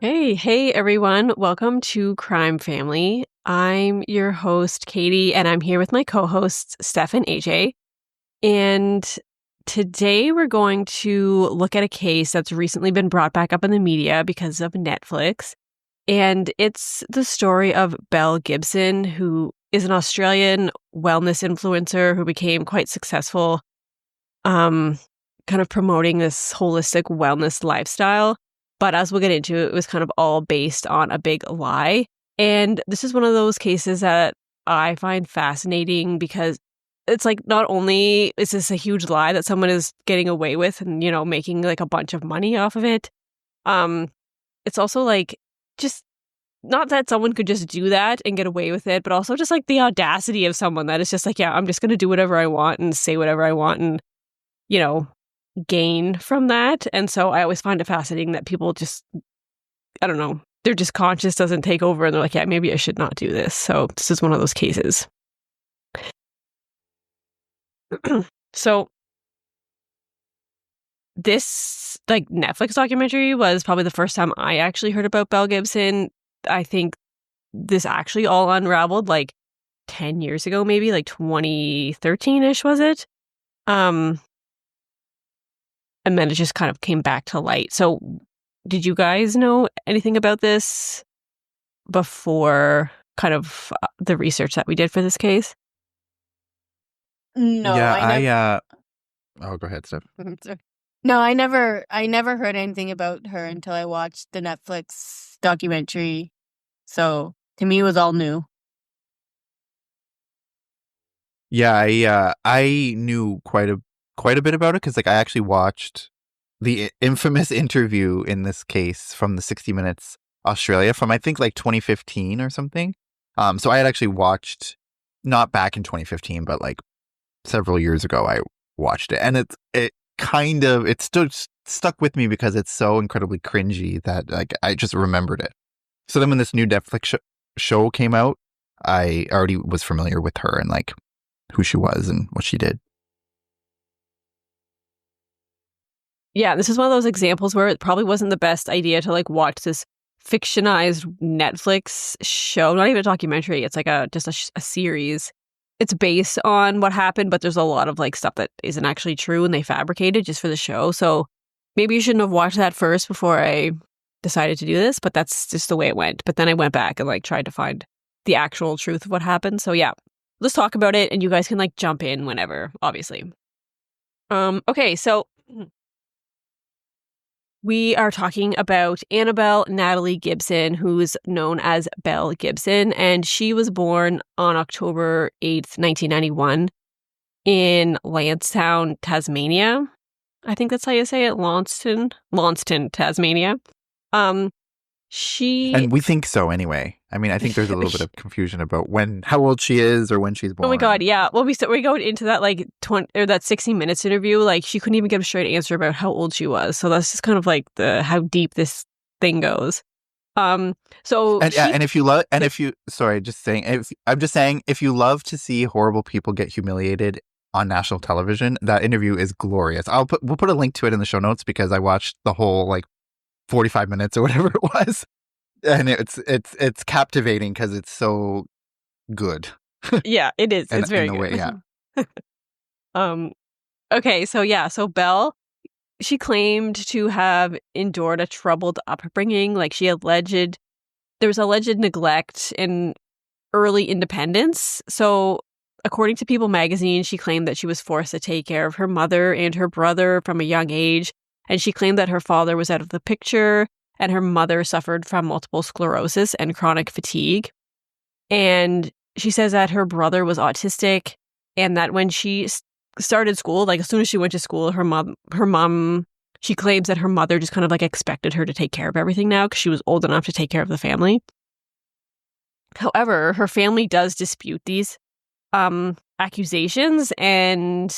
Hey everyone. Welcome to Crime Family. I'm your host, Katie, and I'm here with my co-hosts, Steph and AJ. And today we're going to look at a case that's recently been brought back up in the media because of Netflix. And it's the story of Belle Gibson, who is an Australian wellness influencer who became quite successful, kind of promoting this holistic wellness lifestyle. But as we'll get into, it was kind of all based on a big lie. And this is one of those cases that I find fascinating because it's like not only is this a huge lie that someone is getting away with and, making like a bunch of money off of it. It's also like just not that someone could just do that and get away with it, but also just like the audacity of someone that is just like, yeah, I'm just going to do whatever I want and say whatever I want and, gain from that. And so I always find it fascinating that people just, I don't know, their just conscience doesn't take over and they're like, yeah, maybe I should not do this. So this is one of those cases. So this like Netflix documentary was probably the first time I actually heard about Belle Gibson. I think this actually all unraveled like 10 years ago, maybe like 2013-ish, was it? And then it just kind of came back to light. So did you guys know anything about this before kind of the research that we did for this case? No, Yeah, oh, go ahead, Steph. No, I never heard anything about her until I watched the Netflix documentary. So to me, it was all new. Yeah, I knew quite a bit about it because I actually watched the infamous interview in this case from the 60 Minutes Australia from I think like 2015 or something. So I had actually watched, not back in 2015, but like several years ago I watched it, and it still stuck with me because it's so incredibly cringy that like I just remembered it. So then when this new Netflix show came out, I already was familiar with her and like who she was and what she did. Yeah, this is one of those examples where it probably wasn't the best idea to like watch this fictionized Netflix show, not even a documentary. It's like just a series. It's based on what happened, but there's a lot of like stuff that isn't actually true and they fabricated just for the show. So maybe you shouldn't have watched that first before I decided to do this, but that's just the way it went. But then I went back and like tried to find the actual truth of what happened. So yeah, let's talk about it and you guys can like jump in whenever, obviously. Okay, so we are talking about Annabelle Natalie Gibson, who's known as Belle Gibson, and she was born on October 8th, 1991 in Lansdowne, Tasmania. I think that's how you say it, Launceston, Tasmania. And we think so anyway. I mean, I think there's a little bit of confusion about how old she is or when she's born. Oh my God, yeah. Well, we go into that like 20 or that 60 Minutes interview. Like she couldn't even get a straight answer about how old she was. So that's just kind of like how deep this thing goes. If you love if you love to see horrible people get humiliated on national television, that interview is glorious. We'll put a link to it in the show notes because I watched the whole like 45 minutes or whatever it was. And it's captivating because it's so good. Yeah, it is. It's very good. Way, yeah. Okay, so Belle, she claimed to have endured a troubled upbringing. Like there was alleged neglect and early independence. So according to People magazine, she claimed that she was forced to take care of her mother and her brother from a young age. And she claimed that her father was out of the picture and her mother suffered from multiple sclerosis and chronic fatigue. And she says that her brother was autistic and that when she started school, like as soon as she went to school, her mom, she claims that her mother just kind of like expected her to take care of everything now because she was old enough to take care of the family. However, her family does dispute these accusations, and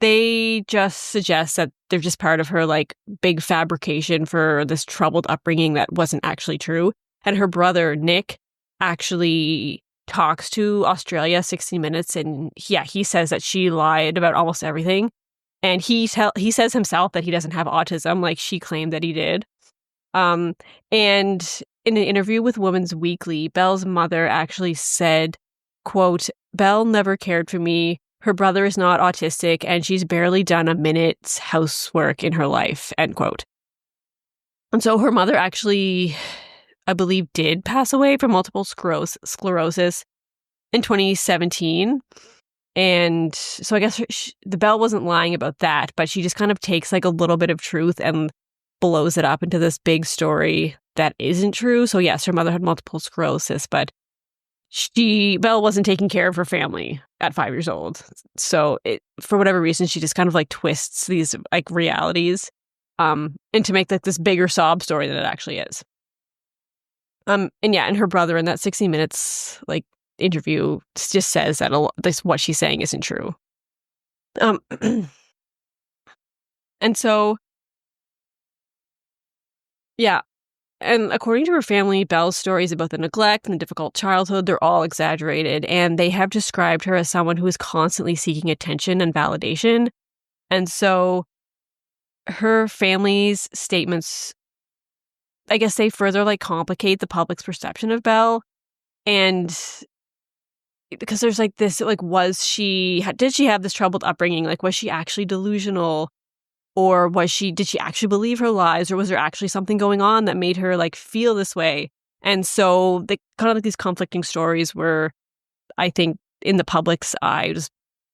they just suggest that they're just part of her like big fabrication for this troubled upbringing that wasn't actually true. And her brother, Nick, actually talks to Australia 60 Minutes, and he says that she lied about almost everything. And he says himself that he doesn't have autism, like she claimed that he did. And in an interview with Women's Weekly, Belle's mother actually said, quote, "Belle never cared for me. Her brother is not autistic, and she's barely done a minute's housework in her life," end quote. And so her mother actually, I believe, did pass away from multiple sclerosis in 2017. And so I guess the Belle wasn't lying about that, but she just kind of takes like a little bit of truth and blows it up into this big story that isn't true. So yes, her mother had multiple sclerosis, but Belle wasn't taking care of her family at 5 years old. So for whatever reason, she just kind of like twists these like realities and to make like this bigger sob story than it actually is. And her brother in that 60 Minutes like interview just says that what she's saying isn't true. And so, yeah. And according to her family, Belle's stories about the neglect and the difficult childhood, they're all exaggerated. And they have described her as someone who is constantly seeking attention and validation. And so her family's statements, I guess they further like complicate the public's perception of Belle. And because there's like this, like, did she have this troubled upbringing? Like, was she actually delusional? Or did she actually believe her lies? Or was there actually something going on that made her like feel this way? And so they kind of like these conflicting stories were, I think, in the public's eye, just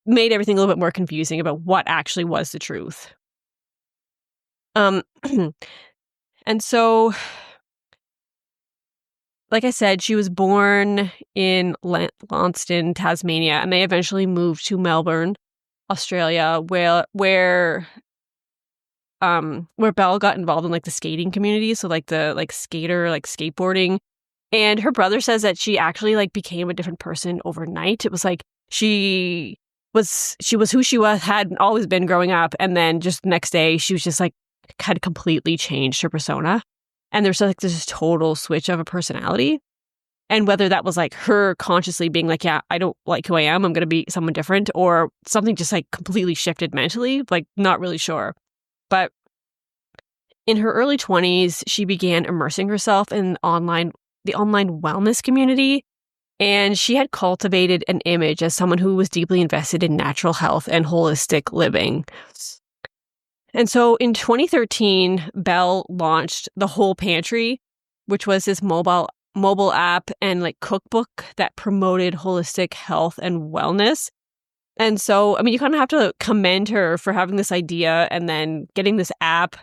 made everything a little bit more confusing about what actually was the truth. And so, like I said, she was born in Launceston, Tasmania, and they eventually moved to Melbourne, Australia, where Belle got involved in like the skating community, so like the like skater, like skateboarding. And her brother says that she actually like became a different person overnight. It was like she was who she had always been growing up, and then just the next day she was just like had completely changed her persona. And there's like this total switch of a personality. And whether that was like her consciously being like, yeah, I don't like who I am, I'm going to be someone different, or something just like completely shifted mentally, like not really sure. But in her early 20s, she began immersing herself in the online wellness community. And she had cultivated an image as someone who was deeply invested in natural health and holistic living. And so in 2013, Belle launched the Whole Pantry, which was this mobile app and like cookbook that promoted holistic health and wellness. And so, I mean, you kind of have to commend her for having this idea and then getting this app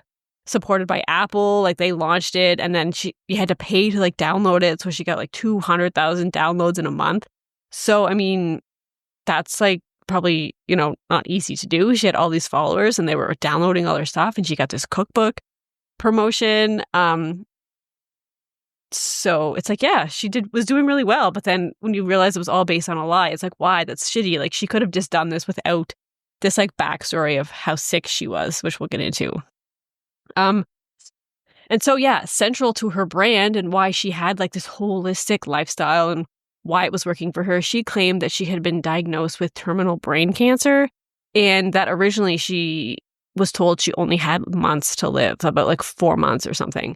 supported by Apple. Like they launched it, and then you had to pay to like download it. So she got like 200,000 downloads in a month. So, I mean, that's like probably, not easy to do. She had all these followers and they were downloading all her stuff, and she got this cookbook promotion. So it's like, yeah, was doing really well. But then when you realize it was all based on a lie, it's like, why? That's shitty. Like she could have just done this without this like backstory of how sick she was, which we'll get into. And so, yeah, central to her brand and why she had like this holistic lifestyle and why it was working for her, she claimed that she had been diagnosed with terminal brain cancer, and that originally she was told she only had months to live, about like 4 months or something.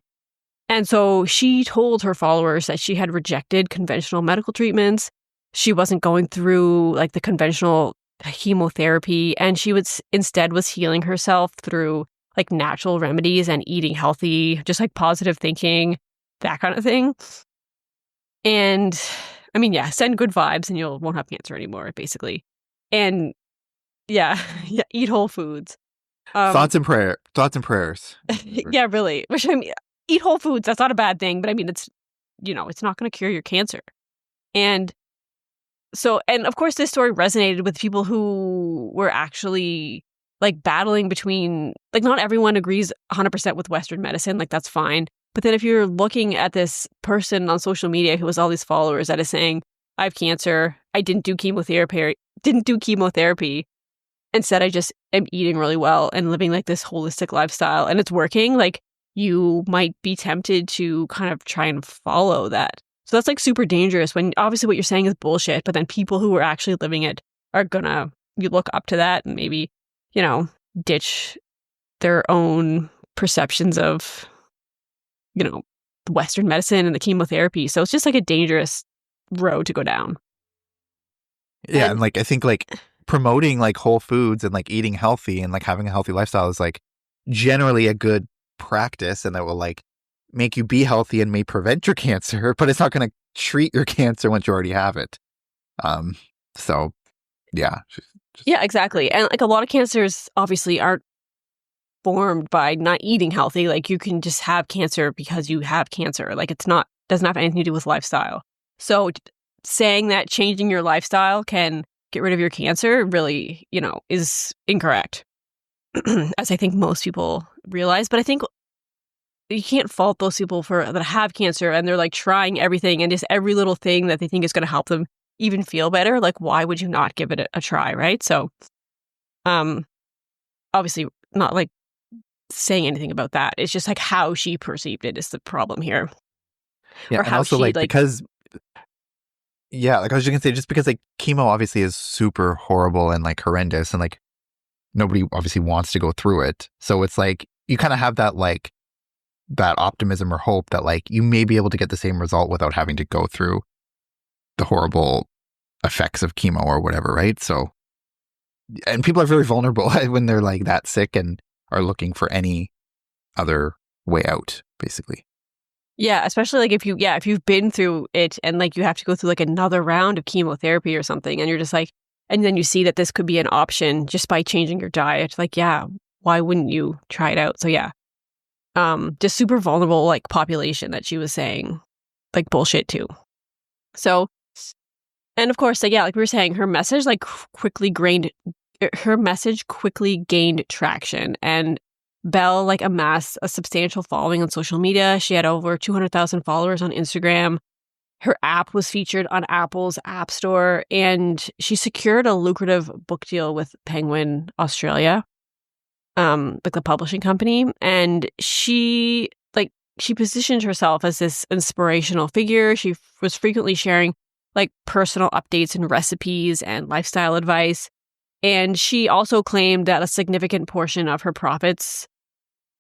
And so she told her followers that she had rejected conventional medical treatments. She wasn't going through like the conventional chemotherapy, and she instead was healing herself through like natural remedies and eating healthy, just like positive thinking, that kind of thing. And I mean, yeah, send good vibes and you won't have cancer anymore, basically. And yeah, eat whole foods. Thoughts and prayers. Yeah, really. Which, I mean, eat whole foods, that's not a bad thing, but I mean, it's not going to cure your cancer. And so, and of course, this story resonated with people who were actually like battling between, like, not everyone agrees 100% with Western medicine, like that's fine. But then if you're looking at this person on social media who has all these followers that is saying, I have cancer, I didn't do chemotherapy. Instead, I just am eating really well and living like this holistic lifestyle and it's working, like you might be tempted to kind of try and follow that. So that's like super dangerous when obviously what you're saying is bullshit, but then people who are actually living it are gonna, you look up to that and maybe, ditch their own perceptions of Western medicine and the chemotherapy. So it's just like a dangerous road to go down. Yeah, and like I think like promoting like whole foods and like eating healthy and like having a healthy lifestyle is like generally a good practice, and that will like make you be healthy and may prevent your cancer, but it's not going to treat your cancer once you already have it. So yeah. Yeah, exactly. And like a lot of cancers obviously aren't formed by not eating healthy. Like you can just have cancer because you have cancer. Like doesn't have anything to do with lifestyle. So saying that changing your lifestyle can get rid of your cancer really, is incorrect. As I think most people realize. But I think you can't fault those people that have cancer and they're like trying everything and just every little thing that they think is going to help them even feel better. Like, why would you not give it a try, right? So, obviously not like saying anything about that. It's just like how she perceived it is the problem here. Yeah, or and how also she like because like I was just gonna say, just because like chemo obviously is super horrible and like horrendous, and like nobody obviously wants to go through it. So it's like you kind of have that like that optimism or hope that like you may be able to get the same result without having to go through the horrible effects of chemo or whatever, right? So, and people are very vulnerable when they're like that sick and are looking for any other way out, basically. Yeah, especially like if you've been through it and like you have to go through like another round of chemotherapy or something, and you're just like, and then you see that this could be an option just by changing your diet. Like, yeah, why wouldn't you try it out? So yeah, just super vulnerable like population that she was saying like bullshit to. So, and of course, like yeah, like we were saying, her message quickly gained traction, and Belle like amassed a substantial following on social media. She had over 200,000 followers on Instagram. Her app was featured on Apple's App Store, and she secured a lucrative book deal with Penguin Australia, like the publishing company. And she positioned herself as this inspirational figure. She was frequently sharing like personal updates and recipes and lifestyle advice. And she also claimed that a significant portion of her profits,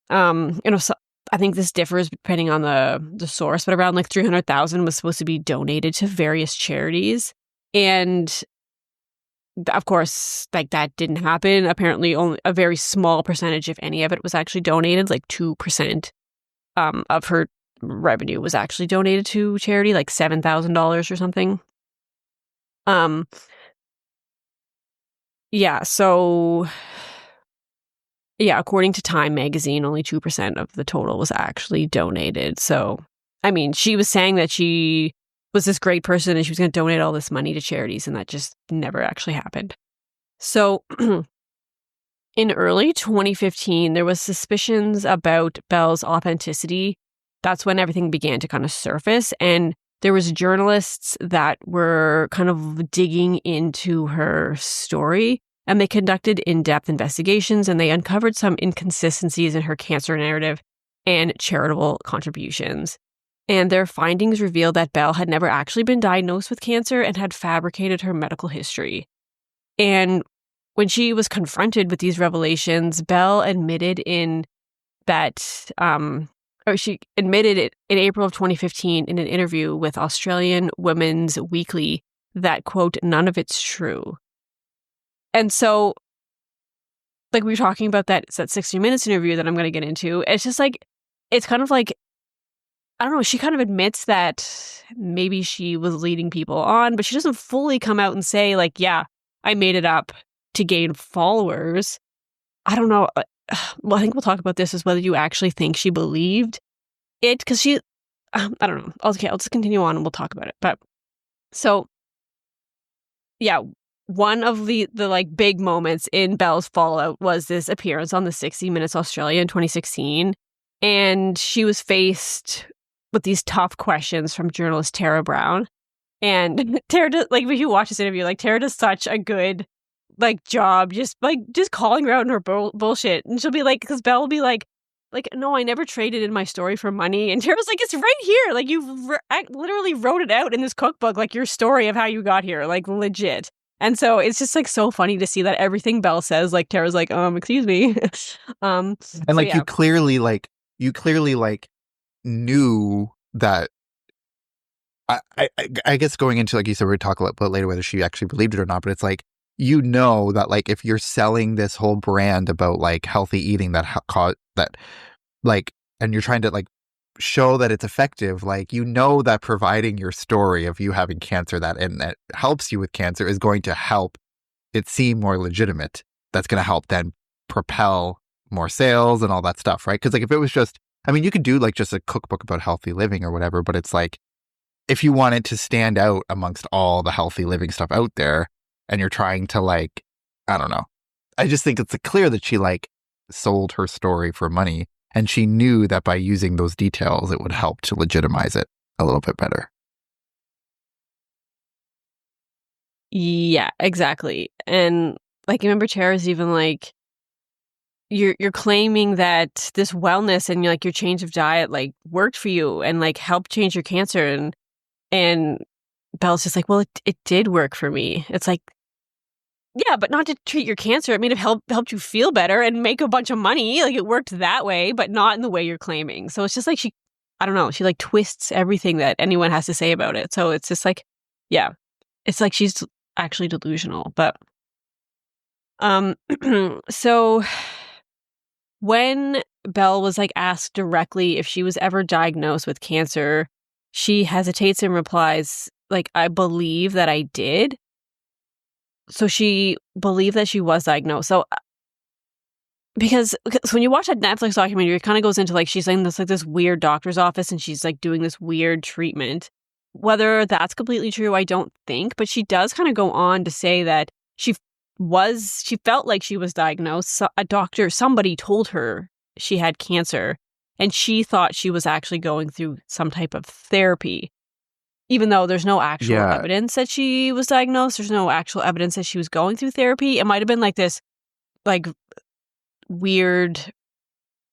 so I think this differs depending on the source, but around like 300,000 was supposed to be donated to various charities. And of course, like that didn't happen. Apparently only a very small percentage, if any of it, was actually donated. Like 2% of her revenue was actually donated to charity, like $7,000 or something. Yeah, so yeah, according to Time magazine, only 2% of the total was actually donated. So, I mean, she was saying that she was this great person and she was going to donate all this money to charities, and that just never actually happened. So, in early 2015, there was suspicions about Belle's authenticity. That's when everything began to kind of surface, and there was journalists that were kind of digging into her story, and they conducted in-depth investigations, and they uncovered some inconsistencies in her cancer narrative and charitable contributions. And their findings revealed that Belle had never actually been diagnosed with cancer and had fabricated her medical history. And when she was confronted with these revelations, Belle admitted she admitted it in April of 2015 in an interview with Australian Women's Weekly that, quote, none of it's true. And so, like we were talking about that 60 Minutes interview that I'm going to get into, it's just like, it's kind of like, I don't know, she kind of admits that maybe she was leading people on, but she doesn't fully come out and say like, yeah, I made it up to gain followers. I don't know. Well, I think we'll talk about this, is whether you actually think she believed it, because she, I don't know. Okay, I'll just continue on and we'll talk about it. But so, yeah, one of the like big moments in Belle's fallout was this appearance on the 60 Minutes Australia in 2016. And she was faced with these tough questions from journalist Tara Brown. And Tara does, like, if you watch this interview, like Tara does such a good like job just calling her out in her bullshit. And she'll be like, because Belle will be like, no, I never traded in my story for money. And Tara's like, it's right here. Like, you literally wrote it out in this cookbook, like your story of how you got here, like legit. And so it's just like so funny to see that everything Belle says, like Tara's like, excuse me. And like, yeah. you clearly knew that. I guess going into, like you said, we'll talk a little bit later whether she actually believed it or not, but it's like, that like if you're selling this whole brand about like healthy eating that like, and you're trying to like show that it's effective, like that providing your story of you having cancer and that helps you with cancer is going to help it seem more legitimate. That's going to help then propel more sales and all that stuff, right? Because like if it was just, I mean, you could do like just a cookbook about healthy living or whatever, but it's like, if you wanted to stand out amongst all the healthy living stuff out there and you're trying to like, I don't know. I just think it's clear that she like sold her story for money, and she knew that by using those details, it would help to legitimize it a little bit better. Yeah, exactly. And like, I remember Tara's even like, you're claiming that this wellness and like your change of diet like worked for you and like helped change your cancer, and Belle's just like, well, it did work for me. It's like, yeah, but not to treat your cancer. I mean, it helped you feel better and make a bunch of money. Like, it worked that way, but not in the way you're claiming. So it's just like I don't know, she like twists everything that anyone has to say about it. So it's just like, yeah, it's like she's actually delusional. But so when Belle was like asked directly if she was ever diagnosed with cancer, she hesitates and replies, like, I believe that I did. So she believed that she was diagnosed. So because when you watch that Netflix documentary, it kind of goes into like, she's in this weird doctor's office and she's like doing this weird treatment. Whether that's completely true, I don't think. But she does kind of go on to say that she felt like she was diagnosed. So somebody told her she had cancer, and she thought she was actually going through some type of therapy, even though there's no actual evidence that she was diagnosed. There's no actual evidence that she was going through therapy. It might have been like this, like, weird,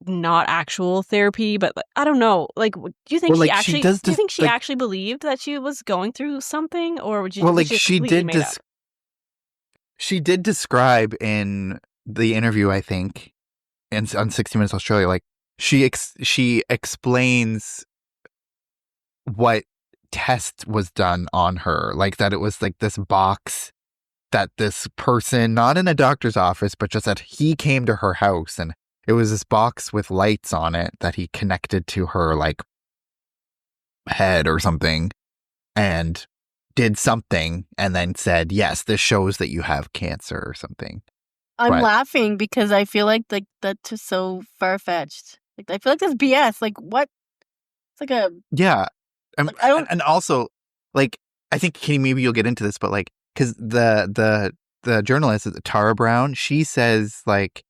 not actual therapy, but I don't know. Like, do you think she actually? Do you think she actually believed that she was going through something, or would you? Well, like she did. She did describe in the interview, I think, on 60 Minutes Australia, like she explains what test was done on her, like that it was like this box that this person, not in a doctor's office, but just that he came to her house, and it was this box with lights on it that he connected to her like head or something, and did something and then said, yes, this shows that you have cancer or something. I'm laughing because I feel like that's just so far-fetched. Like, I feel like that's BS. Like, what? It's like a... Yeah. Like, I don't... And also, like, I think, Katie, maybe you'll get into this, but like, because the journalist, Tara Brown, she says, like,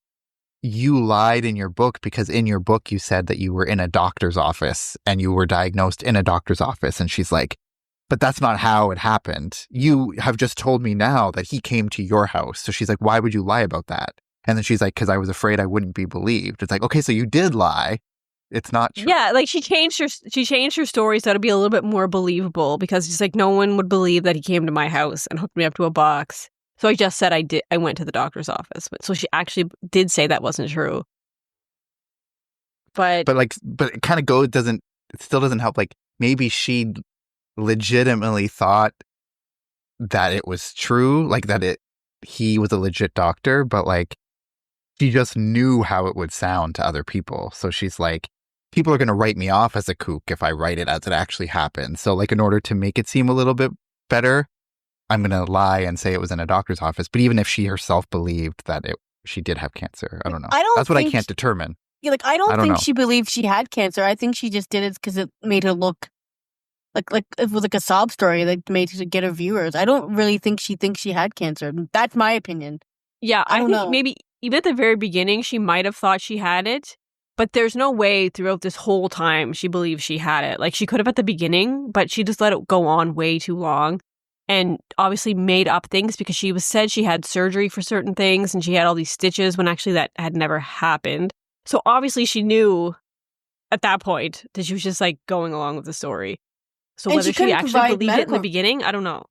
you lied in your book because in your book you said that you were in a doctor's office and you were diagnosed in a doctor's office. And she's like, but that's not how it happened. You have just told me now that he came to your house. So she's like, why would you lie about that? And then she's like, because I was afraid I wouldn't be believed. It's like, okay, so you did lie. It's not true. Yeah, like she changed her story so to be a little bit more believable, because she's like, no one would believe that he came to my house and hooked me up to a box. So I just said I went to the doctor's office. But so she actually did say that wasn't true. But it kind of it still doesn't help. Like, maybe she legitimately thought that it was true, like that he was a legit doctor, but like she just knew how it would sound to other people. So she's like, people are going to write me off as a kook if I write it as it actually happened. So like, in order to make it seem a little bit better, I'm going to lie and say it was in a doctor's office. But even if she herself believed that she did have cancer, I don't know. That's what I can't determine. Yeah, like, I don't think she believed she had cancer. I think she just did it because it made her look like it was like a sob story that made her get her viewers. I don't really think she thinks she had cancer. That's my opinion. Yeah, I think maybe even at the very beginning she might have thought she had it, but there's no way throughout this whole time she believes she had it. Like, she could have at the beginning, but she just let it go on way too long, and obviously made up things because she said she had surgery for certain things and she had all these stitches when actually that had never happened. So obviously she knew at that point that she was just like going along with the story. So and whether she actually believed it in the beginning, I don't know.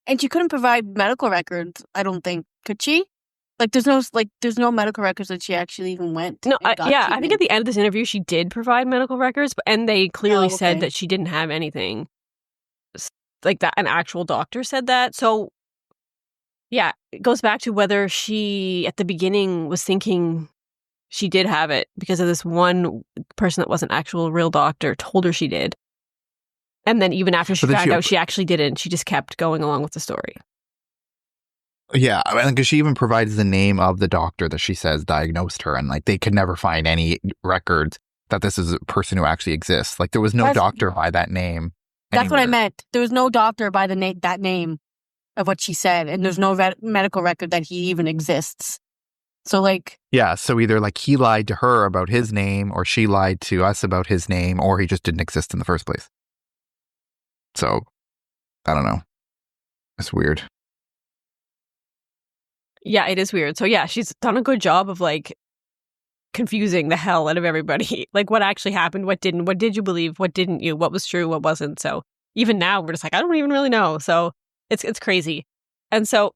And she couldn't provide medical records, I don't think. Could she? there's no medical records that she actually even went. No, and got I think treatment. at the end of this interview, she did provide medical records, and they clearly said okay. that she didn't have anything like that. An actual doctor said that. So, yeah, it goes back to whether she, at the beginning, was thinking she did have it because of this one person that was an actual real doctor told her she did. And then even after she But then found out she actually didn't, she just kept going along with the story. Yeah, because she even provides the name of the doctor that she says diagnosed her, and like they could never find any records that this is a person who actually exists. Like there was no doctor by that name. That's what I anywhere. meant. There was no doctor by that name of what she said, and there's no medical record that he even exists. So like, Yeah, so either like he lied to her about his name, or she lied to us about his name, or he just didn't exist in the first place. So I don't know. It's weird. Yeah, it is weird. So yeah, she's done a good job of like confusing the hell out of everybody. Like what actually happened, what didn't, what did you believe, what didn't you, what was true, what wasn't. So even now we're just like, I don't even really know. So it's crazy. And so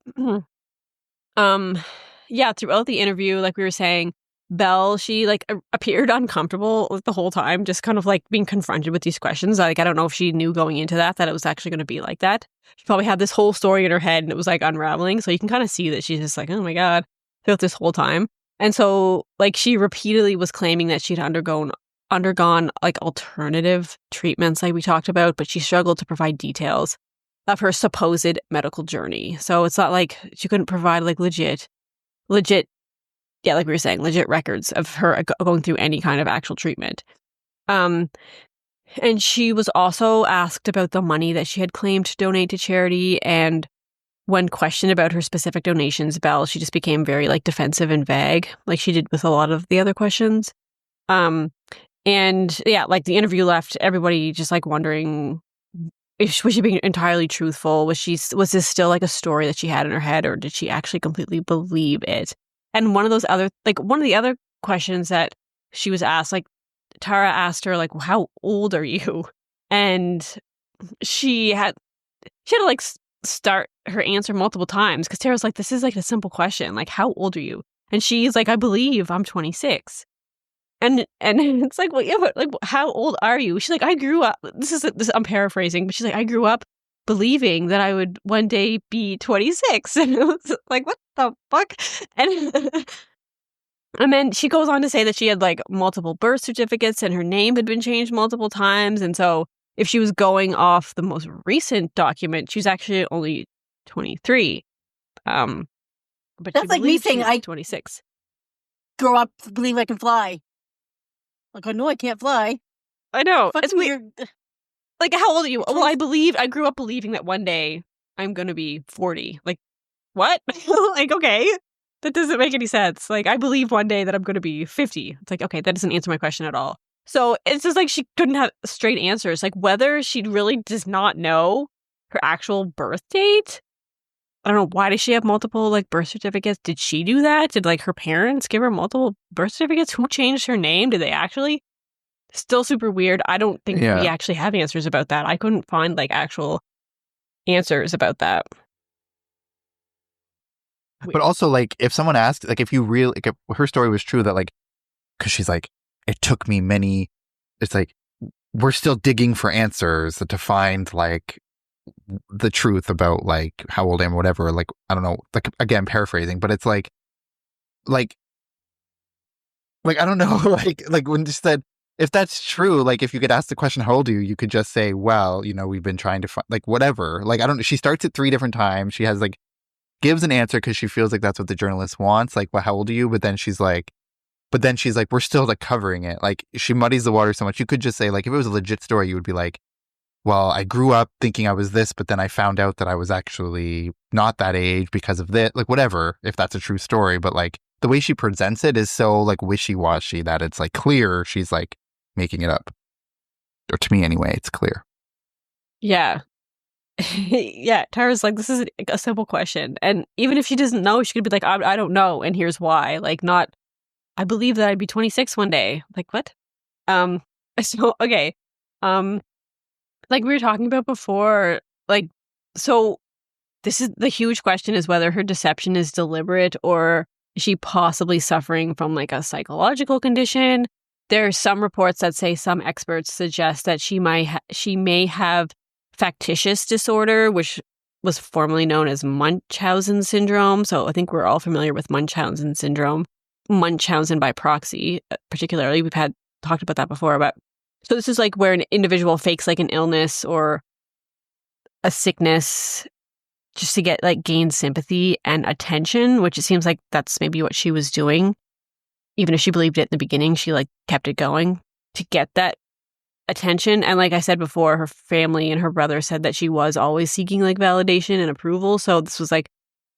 yeah, throughout the interview, like we were saying, Belle, she like appeared uncomfortable the whole time, just kind of like being confronted with these questions. Like I don't know if she knew going into that it was actually going to be like that. She probably had this whole story in her head and it was like unraveling. So you can kind of see that she's just like, oh my God, throughout this whole time. And so like she repeatedly was claiming that she'd undergone like alternative treatments like we talked about, but she struggled to provide details of her supposed medical journey. So it's not like she couldn't provide like legit, yeah, like we were saying, legit records of her going through any kind of actual treatment. And she was also asked about the money that she had claimed to donate to charity. And when questioned about her specific donations, Belle, she just became very like defensive and vague, like she did with a lot of the other questions. And yeah, like the interview left everybody just like wondering, was she being entirely truthful? Was this still like a story that she had in her head, or did she actually completely believe it? And one of the other questions that she was asked, like Tara asked her, like, how old are you? And she had to like start her answer multiple times because Tara's like, this is like a simple question, like, how old are you? And she's like, I believe I'm 26. And it's like, well, yeah, but like, how old are you? She's like, I grew up. I'm paraphrasing, but she's like, I grew up believing that I would one day be 26. And it was like, what the fuck? And then she goes on to say that she had like multiple birth certificates and her name had been changed multiple times. And so if she was going off the most recent document, she's actually only 23. But that's like me saying I 26. Grow up to believe I can fly. Like, I know I can't fly. I know. It's weird. Like, how old are you? Well, I grew up believing that one day I'm going to be 40. Like, what? Like, okay. That doesn't make any sense. Like, I believe one day that I'm going to be 50. It's like, okay, that doesn't answer my question at all. So it's just like she couldn't have straight answers. Like, whether she really does not know her actual birth date. I don't know. Why does she have multiple, like, birth certificates? Did she do that? Did, like, her parents give her multiple birth certificates? Who changed her name? Did they actually? Still super weird. I don't think we actually have answers about that. I couldn't find, like, actual answers about that. Weird. But also, like, if someone asked, like, if you really, like, if her story was true, that, like, because she's like, it took me many, it's like, we're still digging for answers to find, like, the truth about like how old I am or whatever, like I don't know, like again paraphrasing, but it's like I don't know, like when you said if that's true, like if you could ask the question how old are you, you could just say, well, you know, we've been trying to find, like whatever, like I don't know, she starts it 3 different times, she has like gives an answer because she feels like that's what the journalist wants, like, well, how old are you? But then she's like we're still like covering it, like she muddies the water so much. You could just say, like, if it was a legit story, you would be like, well, I grew up thinking I was this, but then I found out that I was actually not that age because of this, like whatever, if that's a true story. But like the way she presents it is so like wishy-washy that it's like clear she's like making it up. Or to me anyway, it's clear. Yeah. Yeah, Tara's like, this is a simple question. And even if she doesn't know, she could be like, I don't know, and here's why. Like, not, I believe that I'd be 26 one day. Like, what? So, okay. Like we were talking about before, like, so this is the huge question, is whether her deception is deliberate or she possibly suffering from like a psychological condition. There are some reports that say some experts suggest that she may have factitious disorder, which was formerly known as Munchausen syndrome. So I think we're all familiar with Munchausen syndrome, Munchausen by proxy, particularly. We've talked about that before. But so this is like where an individual fakes like an illness or a sickness just to get like gain sympathy and attention, which it seems like that's maybe what she was doing. Even if she believed it in the beginning, she like kept it going to get that attention. And like I said before, her family and her brother said that she was always seeking like validation and approval. So this was like,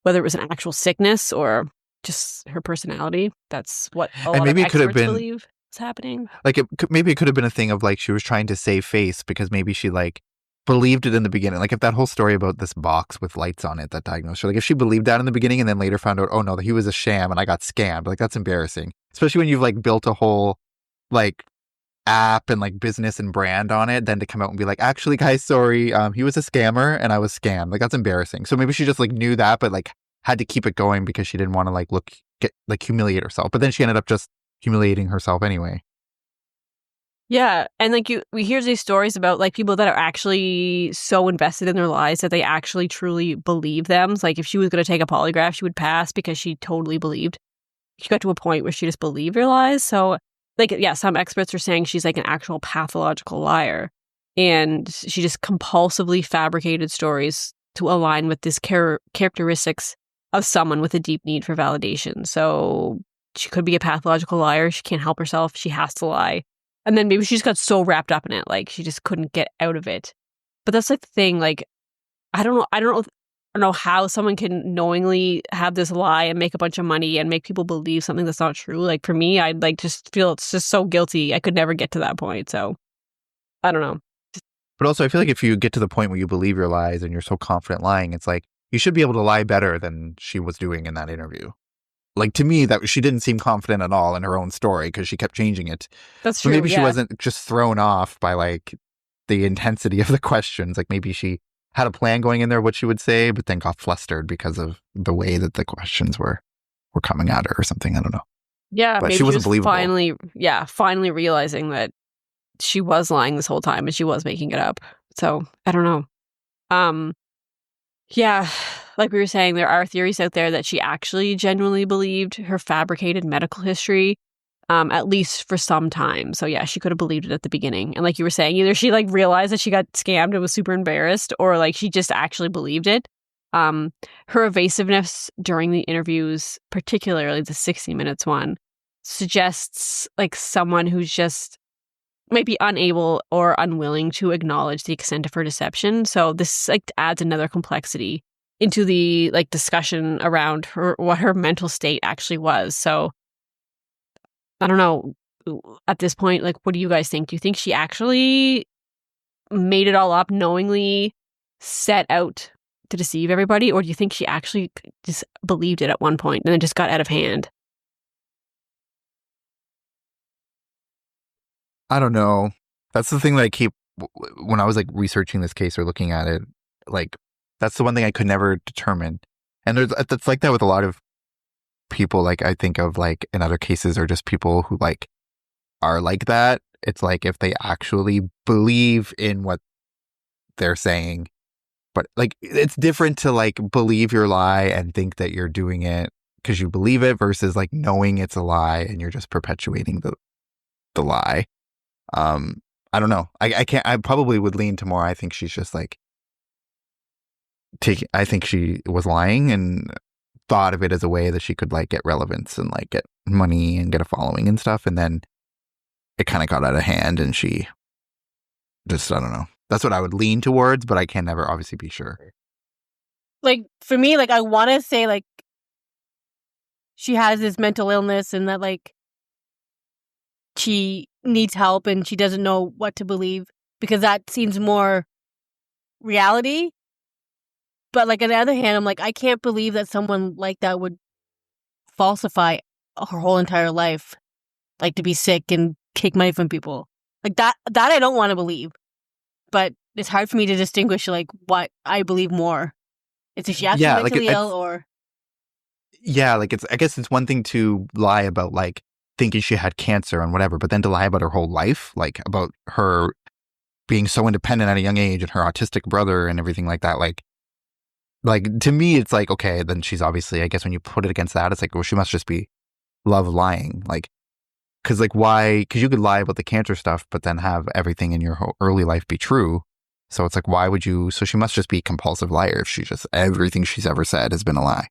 whether it was an actual sickness or just her personality, that's what a lot of experts believe is happening. Like maybe it could have been a thing of like she was trying to save face because maybe she like believed it in the beginning. Like if that whole story about this box with lights on it that diagnosed her, like if she believed that in the beginning and then later found out, oh no, he was a sham and I got scammed, like that's embarrassing. Especially when you've like built a whole like app and like business and brand on it, then to come out and be like, actually guys, sorry, he was a scammer and I was scammed. Like that's embarrassing. So maybe she just like knew that, but like had to keep it going because she didn't want to like humiliate herself. But then she ended up just humiliating herself anyway. Yeah, and like we hear these stories about like people that are actually so invested in their lives that they actually truly believe them. So, like if she was going to take a polygraph, she would pass because she totally believed. She got to a point where she just believed her lies. So like, yeah, some experts are saying she's like an actual pathological liar, and she just compulsively fabricated stories to align with this characteristics of someone with a deep need for validation. So she could be a pathological liar. She can't help herself. She has to lie. And then maybe she just got so wrapped up in it, like she just couldn't get out of it. But that's like the thing, like, I don't know how someone can knowingly have this lie and make a bunch of money and make people believe something that's not true. Like for me, I'd like just feel it's just so guilty. I could never get to that point. So I don't know. But also I feel like if you get to the point where you believe your lies and you're so confident lying, it's like you should be able to lie better than she was doing in that interview. Like to me, that she didn't seem confident at all in her own story because she kept changing it. That's true. So maybe yeah. she wasn't just thrown off by like the intensity of the questions. Like maybe she had a plan going in there, what she would say, but then got flustered because of the way that the questions were coming at her or something. I don't know. Yeah, but maybe she wasn't believable. Finally realizing that she was lying this whole time and she was making it up. So I don't know. Yeah, like we were saying, there are theories out there that she actually genuinely believed her fabricated medical history, at least for some time. So yeah, she could have believed it at the beginning. And like you were saying, either she like realized that she got scammed and was super embarrassed, or like she just actually believed it. Her evasiveness during the interviews, particularly the 60 Minutes one, suggests like someone who's just might be unable or unwilling to acknowledge the extent of her deception. So this like adds another complexity into the like discussion around what her mental state actually was. So I don't know at this point, like, what do you guys think? Do you think she actually made it all up, knowingly set out to deceive everybody? Or do you think she actually just believed it at one point and then just got out of hand? I don't know. That's the thing that I keep, when I was like researching this case or looking at it, like that's the one thing I could never determine. And that's like that with a lot of people. Like I think of like in other cases or just people who like are like that. It's like if they actually believe in what they're saying, but like it's different to like believe your lie and think that you're doing it because you believe it versus like knowing it's a lie and you're just perpetuating the lie. I don't know. I can't. I probably would lean to more. I think she's just like I think she was lying and thought of it as a way that she could like get relevance and like get money and get a following and stuff. And then it kind of got out of hand and she just, I don't know. That's what I would lean towards, but I can never obviously be sure. Like for me, like I want to say like she has this mental illness and that like she needs help and she doesn't know what to believe because that seems more reality. But like on the other hand, I'm like, I can't believe that someone like that would falsify her whole entire life, like to be sick and take money from people. Like that I don't want to believe. But it's hard for me to distinguish like what I believe more. It's if she actually mentally ill or... yeah, like I guess it's one thing to lie about like thinking she had cancer and whatever, but then to lie about her whole life, like about her being so independent at a young age and her autistic brother and everything like that, like to me, it's like, okay, then she's obviously, I guess when you put it against that, it's like, well, she must just be love lying. Like, cause like why, cause you could lie about the cancer stuff, but then have everything in your whole early life be true. So it's like, why would you, so she must just be a compulsive liar if she just, everything she's ever said has been a lie.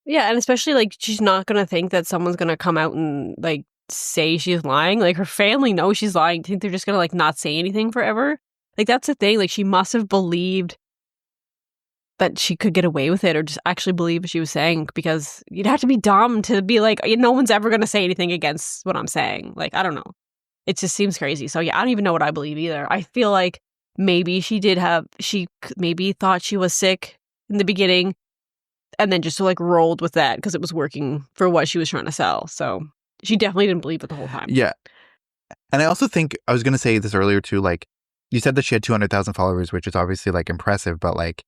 Yeah, and especially like she's not gonna think that someone's gonna come out and like say she's lying. Like her family knows she's lying. Think they're just gonna like not say anything forever. Like that's the thing. Like she must have believed that she could get away with it, or just actually believe what she was saying, because you'd have to be dumb to be like, no one's ever gonna say anything against what I'm saying. Like I don't know. It just seems crazy. So yeah, I don't even know what I believe either. I feel like maybe she maybe thought she was sick in the beginning, and then just like rolled with that because it was working for what she was trying to sell. So she definitely didn't believe it the whole time. Yeah. And I also think, I was going to say this earlier too, like you said that she had 200,000 followers, which is obviously like impressive, but like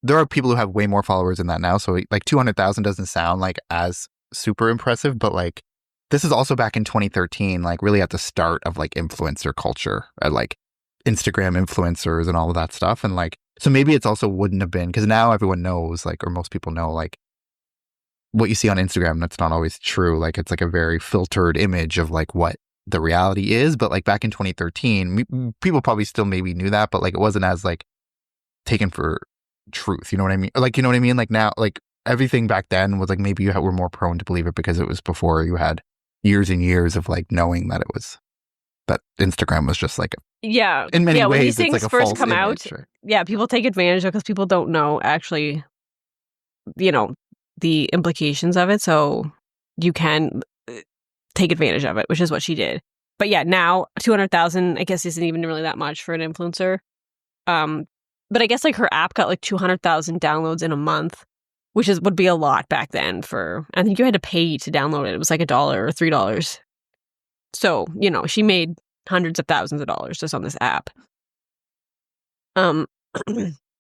there are people who have way more followers than that now. So like 200,000 doesn't sound like as super impressive, but like this is also back in 2013, like really at the start of like influencer culture, at like Instagram influencers and all of that stuff. And like, so maybe it's also wouldn't have been, because now everyone knows, like, or most people know, like what you see on Instagram, that's not always true. Like it's like a very filtered image of like what the reality is. But like back in 2013, people probably still maybe knew that, but like it wasn't as like taken for truth. You know what I mean? Like, you know what I mean? Like now, like everything back then was like maybe you were more prone to believe it because it was before you had years and years of like knowing that it was, that Instagram was just like, yeah, in many when ways, these things it's like a first false come image, out, right? yeah, people take advantage of it because people don't know actually, the implications of it. So you can take advantage of it, which is what she did. But yeah, now 200,000, I guess, isn't even really that much for an influencer. But I guess like her app got like 200,000 downloads in a month, which would be a lot back then. I think you had to pay to download it. It was like $1 or $3. So she made hundreds of thousands of dollars just on this app.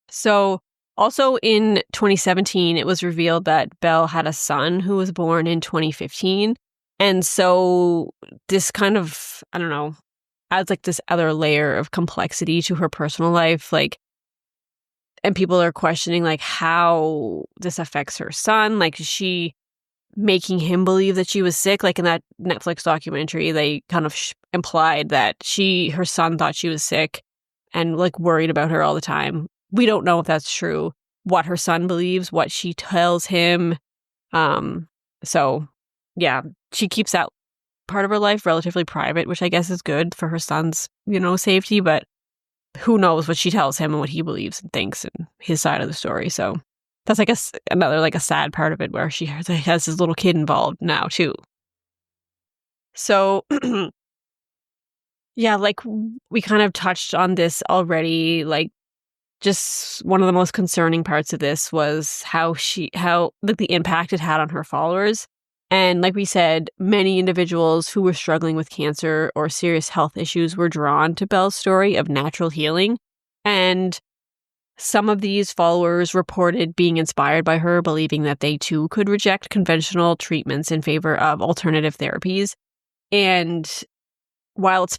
So also in 2017, it was revealed that Belle had a son who was born in 2015. And so this kind of, I don't know, adds like this other layer of complexity to her personal life. Like, and people are questioning like how this affects her son. Like, is she making him believe that she was sick? Like in that Netflix documentary, they kind of implied that her son thought she was sick and like worried about her all the time. We don't know if that's true, what her son believes, what she tells him. So yeah, she keeps that part of her life relatively private, which I guess is good for her son's, safety, but who knows what she tells him and what he believes and thinks and his side of the story. So that's like another like a sad part of it, where she has this little kid involved now too. So yeah, like we kind of touched on this already. Like, just one of the most concerning parts of this was how like the impact it had on her followers. And like we said, many individuals who were struggling with cancer or serious health issues were drawn to Belle's story of natural healing. And some of these followers reported being inspired by her, believing that they too could reject conventional treatments in favor of alternative therapies. And while it's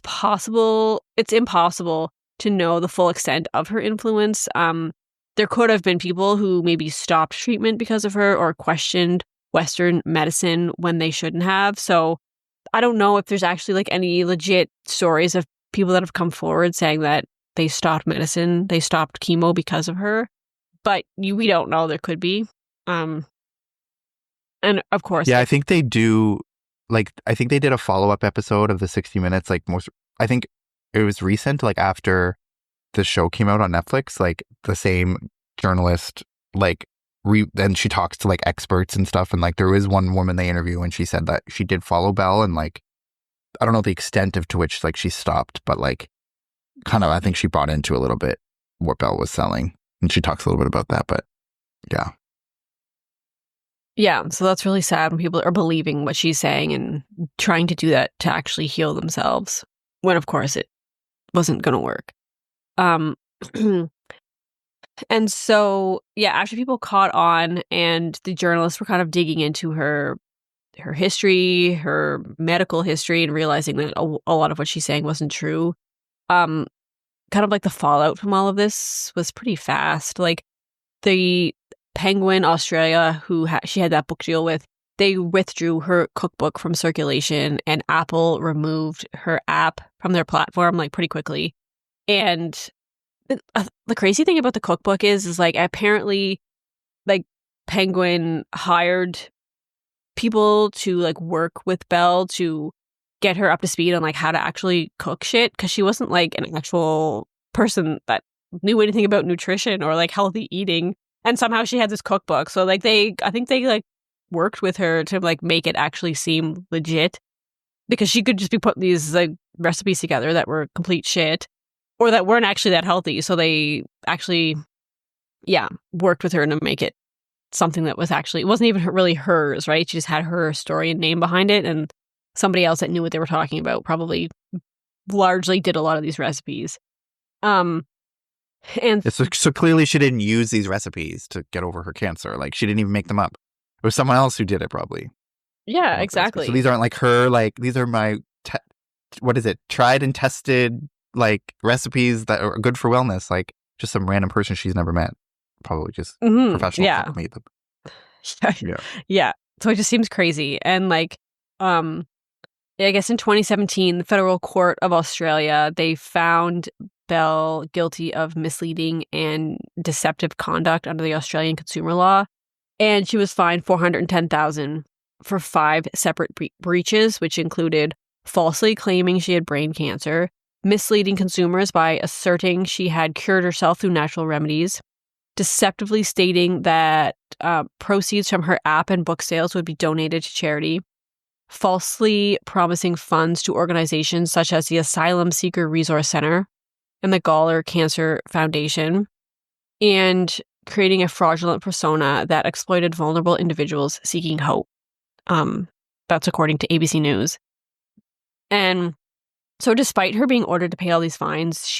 impossible to know the full extent of her influence, there could have been people who maybe stopped treatment because of her or questioned Western medicine when they shouldn't have. So I don't know if there's actually like any legit stories of people that have come forward saying that they stopped medicine, they stopped chemo because of her. But we don't know. There could be. And of course, Yeah, I think they do. Like, I think they did a follow-up episode of the 60 Minutes. Like, I think it was recent, like after the show came out on Netflix, like the same journalist, like, then she talks to like experts and stuff. And like, there was one woman they interview and she said that she did follow Belle, and like, I don't know the extent to which like she stopped, but like, kind of, I think she bought into a little bit what Belle was selling. And she talks a little bit about that, but yeah. Yeah, so that's really sad when people are believing what she's saying and trying to do that to actually heal themselves, when of course it wasn't going to work. And so, yeah, after people caught on and the journalists were kind of digging into her history, her medical history, and realizing that a lot of what she's saying wasn't true, kind of like the fallout from all of this was pretty fast. Like the Penguin Australia, who she had that book deal with, they withdrew her cookbook from circulation, and Apple removed her app from their platform like pretty quickly. And the crazy thing about the cookbook is like apparently like Penguin hired people to like work with Belle to get her up to speed on like how to actually cook shit, because she wasn't like an actual person that knew anything about nutrition or like healthy eating, and somehow she had this cookbook. So like I think they like worked with her to like make it actually seem legit, because she could just be putting these like recipes together that were complete shit or that weren't actually that healthy. So they actually worked with her to make it something that was actually, it wasn't even really hers, right? She just had her story and name behind it, and somebody else that knew what they were talking about probably largely did a lot of these recipes. And so clearly she didn't use these recipes to get over her cancer. Like she didn't even make them up. It was someone else who did it, probably. Yeah, exactly. So these aren't like her, like these are my tried and tested like recipes that are good for wellness. Like just some random person she's never met, probably just professional cook made them. Yeah. So it just seems crazy. And like, I guess in 2017, the Federal Court of Australia, they found Belle guilty of misleading and deceptive conduct under the Australian consumer law, and she was fined $410,000 for 5 separate breaches, which included falsely claiming she had brain cancer, misleading consumers by asserting she had cured herself through natural remedies, deceptively stating that proceeds from her app and book sales would be donated to charity, falsely promising funds to organizations such as the Asylum Seeker Resource Center and the Gawler Cancer Foundation, and creating a fraudulent persona that exploited vulnerable individuals seeking hope. That's according to ABC News. And so despite her being ordered to pay all these fines,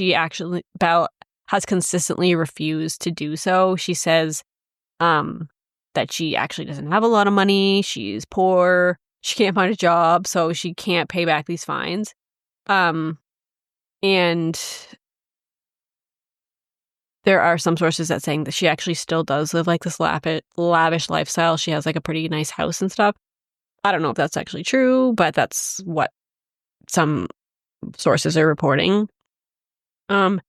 Belle has consistently refused to do so. She says that she actually doesn't have a lot of money. She's poor. She can't find a job, so she can't pay back these fines. And there are some sources that saying that she actually still does live like this lavish lifestyle. She has like a pretty nice house and stuff. I don't know if that's actually true, but that's what some sources are reporting. And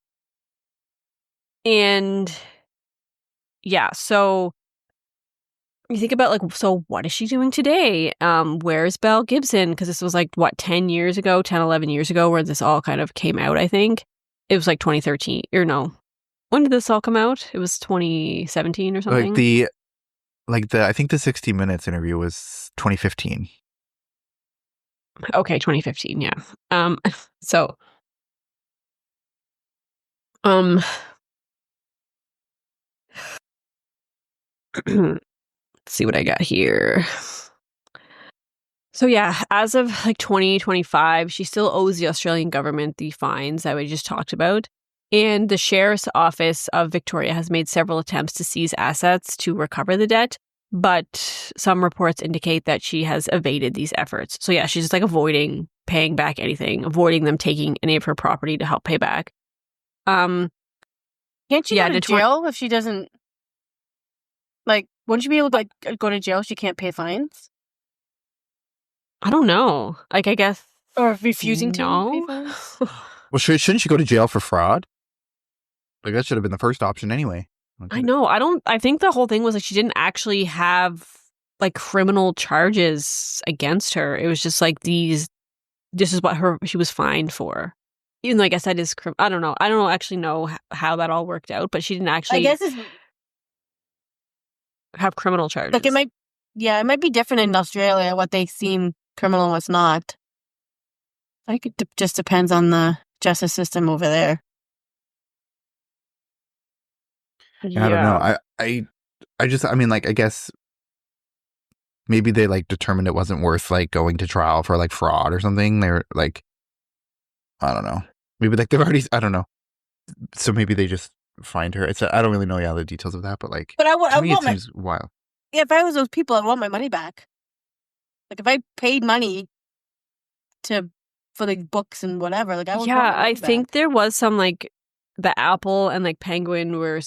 yeah, so you think about like, so what is she doing today? Where's Belle Gibson? Because this was like, 11 years ago where this all kind of came out, I think. It was like 2013, or no. When did this all come out? It was 2017 or something? I think the 60 Minutes interview was 2015. Okay, 2015, yeah. So, let's see what I got here. So yeah, as of like 2025, she still owes the Australian government the fines that we just talked about. And the Sheriff's Office of Victoria has made several attempts to seize assets to recover the debt, but some reports indicate that she has evaded these efforts. So yeah, she's just like avoiding paying back anything, avoiding them taking any of her property to help pay back. Can't she go to jail if she doesn't? Like, wouldn't she be able to like go to jail if she can't pay fines? I don't know. Like, I guess, or refusing to pay fines. Well, shouldn't she go to jail for fraud? Like that should have been the first option anyway. I know. I think the whole thing was like she didn't actually have like criminal charges against her. It was just like this is what she was fined for. Even though I guess that is, I don't know. I don't actually know how that all worked out, but she didn't actually, I guess have criminal charges. Like it might be different in Australia, what they seem criminal and what's not. I think it just depends on the justice system over there. Yeah. I don't know. I mean, like, I guess maybe they like determined it wasn't worth like going to trial for like fraud or something. They're like, I don't know. Maybe like they've already, I don't know. So maybe they just find her. I don't really know the details of that, but like, But to me, it seems wild. if I was those people, I'd want my money back. Like if I paid money for the books and whatever, like I would. Yeah, I think there was some like the Apple and like Penguin were.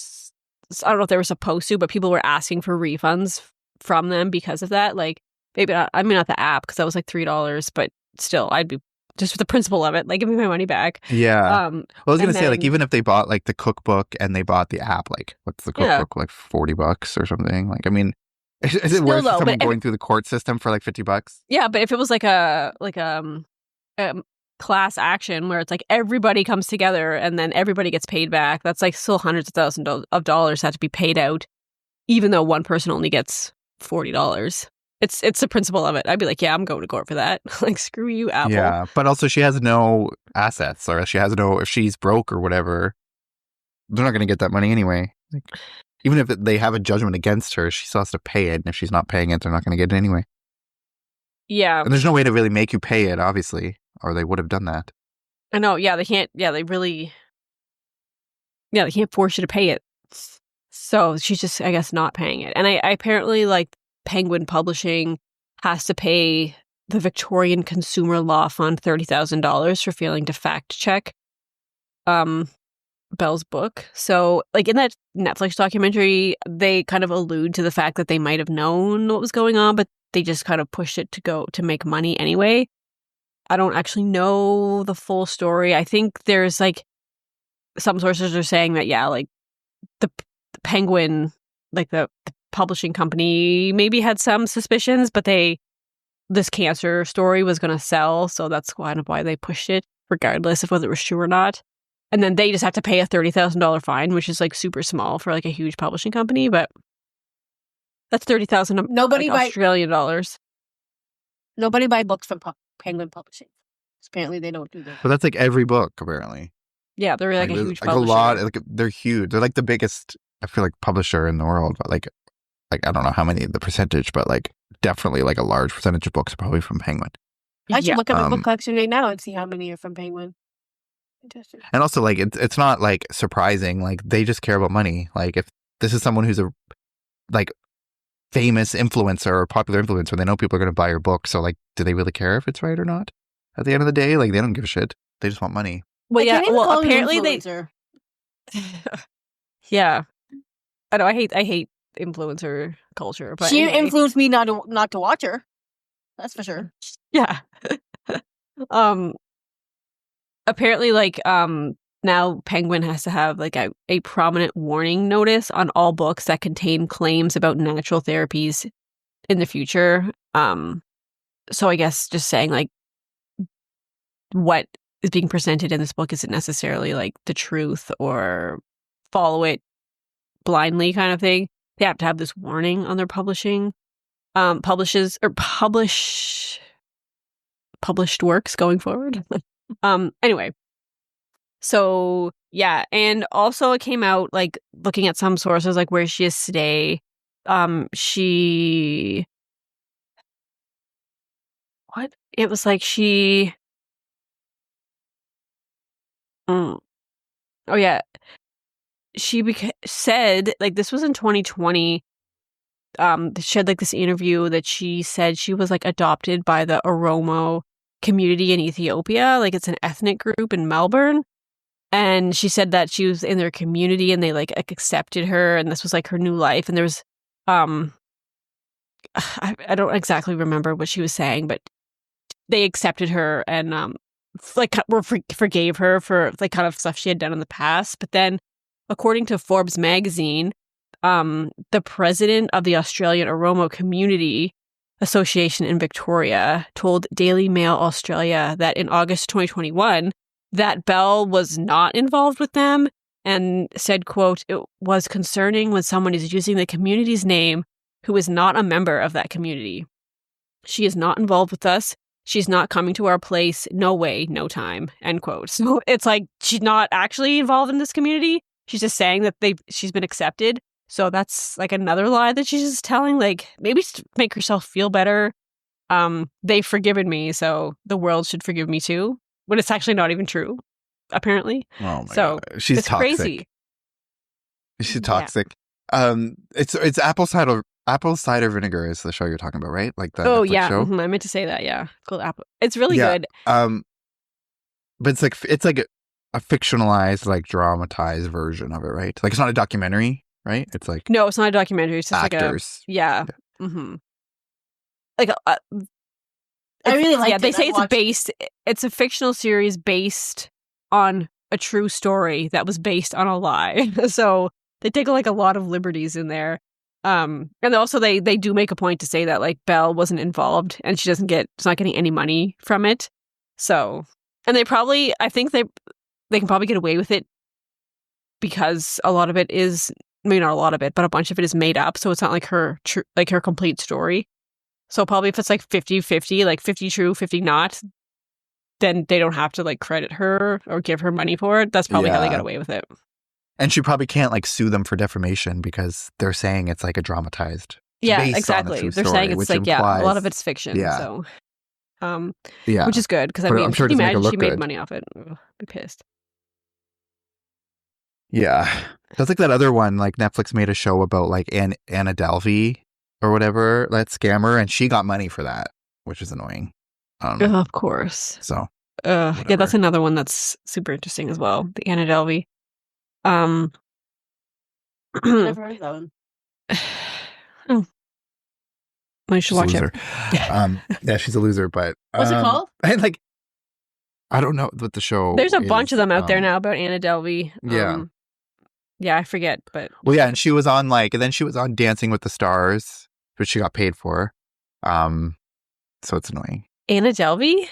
I don't know if they were supposed to, but people were asking for refunds from them because of that. Like maybe not, I mean not the app because that was like $3, but still, I'd be just for the principle of it, like give me my money back. Yeah. Well, I was gonna say like even if they bought like the cookbook and they bought the app, like what's the cookbook like $40 or something? Like I mean. Is it worth someone going through the court system for like $50? Yeah, but if it was like a class action where it's like everybody comes together and then everybody gets paid back, that's like still hundreds of thousands of dollars have to be paid out, even though one person only gets $40. It's the principle of it. I'd be like, yeah, I'm going to court for that. Like, screw you, Apple. Yeah, but also she has no assets, or she has no. If she's broke or whatever, they're not going to get that money anyway. Like, even if they have a judgment against her, she still has to pay it. And if she's not paying it, they're not going to get it anyway. Yeah. And there's no way to really make you pay it, obviously, or they would have done that. I know. Yeah, they can't. Yeah, they can't force you to pay it. So she's just, I guess, not paying it. And I apparently, like, Penguin Publishing has to pay the Victorian Consumer Law Fund $30,000 for failing to fact check Belle's book. So, like, in that Netflix documentary, they kind of allude to the fact that they might have known what was going on, but they just kind of pushed it to make money anyway. I don't actually know the full story. I think there's, like, some sources are saying that, yeah, like, the Penguin, like, the publishing company maybe had some suspicions, but this cancer story was going to sell, so that's kind of why they pushed it, regardless of whether it was true or not. And then they just have to pay a $30,000 fine, which is like super small for like a huge publishing company, but that's $30,000 Australian dollars. Nobody buy books from Penguin Publishing. Apparently, they don't do that. But that's like every book, apparently. Yeah, they're like a huge publisher. Like a lot. Like they're huge. They're like the biggest, I feel like, publisher in the world. But like I don't know how many the percentage, but like definitely like a large percentage of books are probably from Penguin. I should look at the book collection right now and see how many are from Penguin. And also, like, it's not like surprising. Like, they just care about money. Like, if this is someone who's a like famous influencer or popular influencer, they know people are going to buy your book. So, like, do they really care if it's right or not? At the end of the day, like, they don't give a shit. They just want money. Well, yeah. Well, apparently they. Yeah, I know. I hate influencer culture. But she anyway. influenced me not to watch her. That's for sure. Yeah. Apparently, like, now Penguin has to have like a prominent warning notice on all books that contain claims about natural therapies in the future. So I guess just saying like what is being presented in this book isn't necessarily like the truth or follow it blindly kind of thing. They have to have this warning on their published works going forward. Anyway, so yeah, and also it came out like looking at some sources like where she is today. It was like she. Oh yeah, she said like this was in 2020. She had like this interview that she said she was like adopted by the Oromo community in Ethiopia, like it's an ethnic group in Melbourne, and she said that she was in their community and they like accepted her and this was like her new life. And there was I don't exactly remember what she was saying, but they accepted her and like forgave her for like kind of stuff she had done in the past. But then according to Forbes magazine, the president of the Australian Oromo Community Association in Victoria told Daily Mail Australia that in August 2021 that Belle was not involved with them and said, quote, "It was concerning when someone is using the community's name who is not a member of that community. She is not involved with us. She's not coming to our place. No way, no time," end quote. So it's like she's not actually involved in this community. She's just saying that she's been accepted. So that's like another lie that she's just telling, like maybe to make herself feel better. They've forgiven me, so the world should forgive me too. When it's actually not even true, apparently. Oh my God. She's it's toxic. Crazy. She's Yeah. toxic. It's apple cider vinegar is the show you're talking about, right? Like the Oh Netflix yeah, show. I meant to say that. Yeah, it's called Apple. It's really Yeah. good. But it's like a fictionalized, like dramatized version of it, right? Like it's not a documentary, right? It's like No, it's not a documentary. It's just actors. yeah. Mm-hmm. Like I really like. Yeah, they say it's a fictional series based on a true story that was based on a lie. So they take like a lot of liberties in there. And also they do make a point to say that like Belle wasn't involved and she's not getting any money from it. So, and I think they can probably get away with it because a lot of it is, maybe not a lot of it, but a bunch of it is made up. So it's not like her complete story. So probably if it's like 50-50, like 50 true, 50 not, then they don't have to like credit her or give her money for it. That's probably how they got away with it. And she probably can't like sue them for defamation because they're saying it's like a dramatized. Yeah, based exactly. on a true They're story, saying it's which like, implies, a lot of it's fiction. Yeah. So, yeah, which is good because I But mean, I'm sure it can you doesn't make her imagine she look made good. money off it? Ugh, be pissed. Yeah, that's like that other one. Like Netflix made a show about like Anna Delvey or whatever, that scammer, and she got money for that, which is annoying. Of course. So Yeah, whatever. that's another one that's super interesting as well. The Anna Delvey. Never heard of that one. Oh, well, you should She's a watch loser. it. Yeah, she's a loser. But What's it called? And like, I don't know what the show. There's a bunch is. of them out there now about Anna Delvey. Yeah. Yeah, I forget, but Well, yeah, and she was on and then she was on Dancing with the Stars, which she got paid for. So it's annoying. Anna Delvey?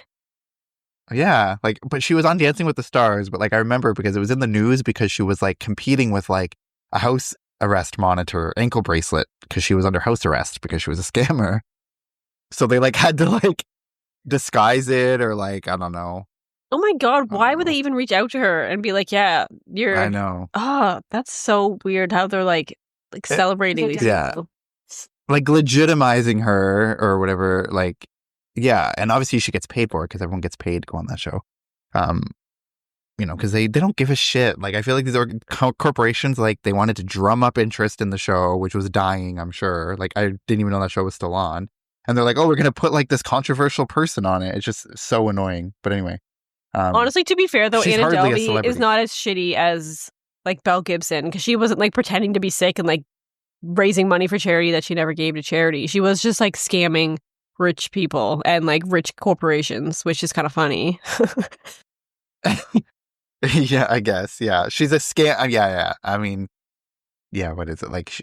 Yeah, like, but she was on Dancing with the Stars, but like I remember because it was in the news because she was like competing with like a house arrest monitor ankle bracelet because she was under house arrest because she was a scammer. So they like had to like disguise it or like, I don't know. Oh my God, why would they even reach out to her and be like, yeah, you're... I know. Oh, that's so weird how they're like celebrating these Yeah. people. Like legitimizing her or whatever, like, yeah. And obviously she gets paid for it because everyone gets paid to go on that show. Because they don't give a shit. Like, I feel like these corporations, like, they wanted to drum up interest in the show, which was dying, I'm sure. Like, I didn't even know that show was still on. And they're like, oh, we're going to put, like, this controversial person on it. It's just so annoying. But anyway. Honestly, to be fair, though, she's Anna hardly a Delvey celebrity. is not as shitty as, like, Belle Gibson, because she wasn't, like, pretending to be sick and, like, raising money for charity that she never gave to charity. She was just, like, scamming rich people and, like, rich corporations, which is kind of funny. Yeah, I guess. Yeah. She's a scam. Yeah. I mean, yeah, what is it? Like,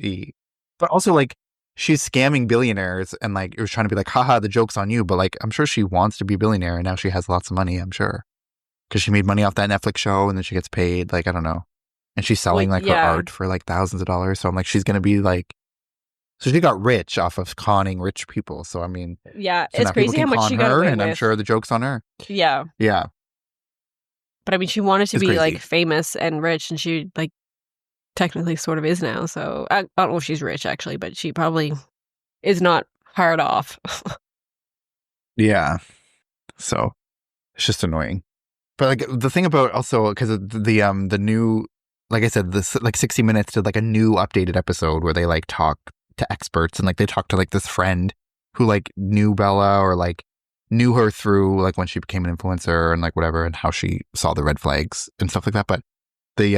but also, like, she's scamming billionaires and, like, it was trying to be like, haha, the joke's on you. But, like, I'm sure she wants to be a billionaire and now she has lots of money, I'm sure. Because she made money off that Netflix show and then she gets paid. Like, I don't know. And she's selling, like, her art for, like, thousands of dollars. So I'm like, she's going to be, like, so she got rich off of conning rich people. So, I mean. Yeah, so it's crazy how much she got away and with. I'm sure the joke's on her. Yeah. Yeah. But I mean, she wanted to It's be crazy. like famous and rich, and she like technically sort of is now. So I don't know if she's rich actually, but she probably is not hard off. Yeah. So it's just annoying. But like the thing about also because the new, like I said, this like 60 Minutes did like a new updated episode where they like talk to experts and like they talk to like this friend who like knew Bella or like knew her through like when she became an influencer and like whatever and how she saw the red flags and stuff like that. But they